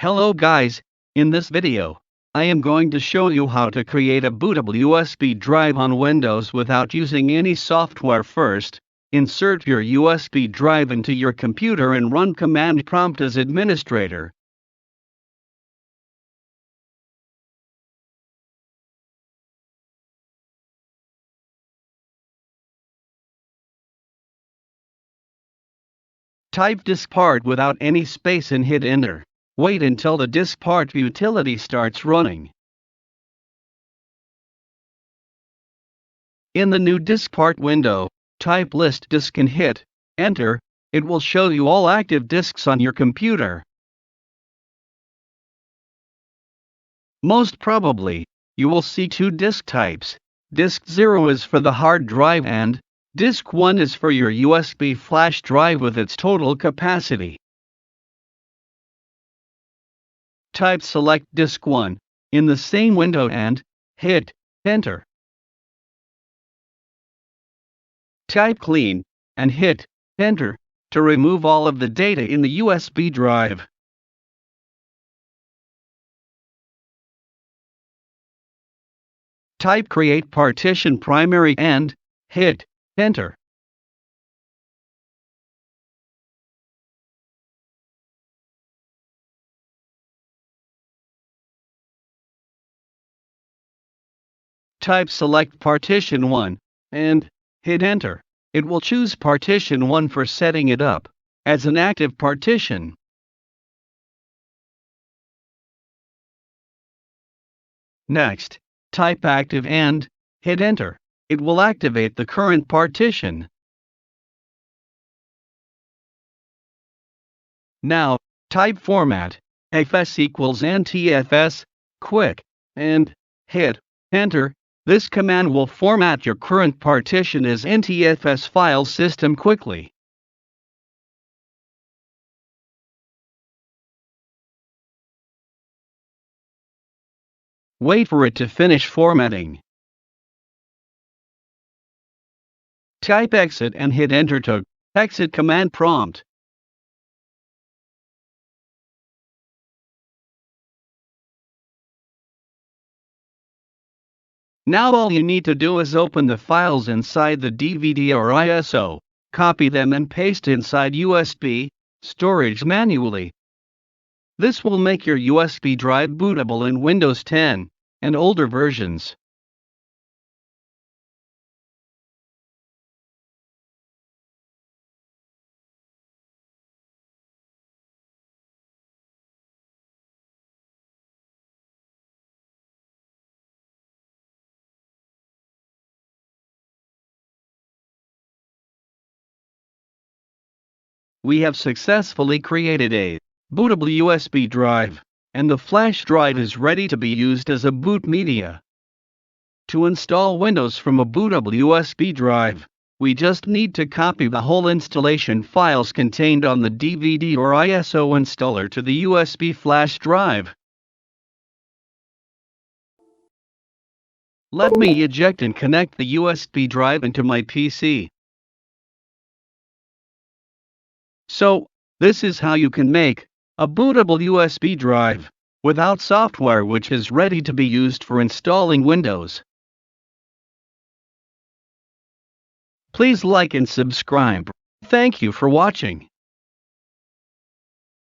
Hello guys, in this video, I am going to show you how to create a bootable USB drive on Windows without using any software. First, insert your USB drive into your computer and run command prompt as administrator. Type disk part without any space and hit enter. Wait until the disk part utility starts running. In the new disk part window, type list disk and hit enter. It will show you all active disks on your computer. Most probably, you will see two disk types. Disk 0 is for the hard drive and Disk 1 is for your USB flash drive with its total capacity. Type select Disk 1 in the same window and hit enter. Type clean and hit enter to remove all of the data in the USB drive. Type create partition primary and hit enter. Type select partition 1 and hit enter. It will choose partition 1 for setting it up as an active partition. Next, type active and hit enter. It will activate the current partition. Now, type format, fs equals ntfs, quick, and hit enter. This command will format your current partition as NTFS file system quickly. Wait for it to finish formatting. Type exit and hit enter to exit command prompt. Now all you need to do is open the files inside the DVD or ISO, copy them and paste inside USB storage manually. This will make your USB drive bootable in Windows 10 and older versions. We have successfully created a bootable USB drive, and the flash drive is ready to be used as a boot media. To install Windows from a bootable USB drive, we just need to copy the whole installation files contained on the DVD or ISO installer to the USB flash drive. Let me eject and connect the USB drive into my PC. So, this is how you can make a bootable USB drive without software which is ready to be used for installing Windows. Please like and subscribe. Thank you for watching.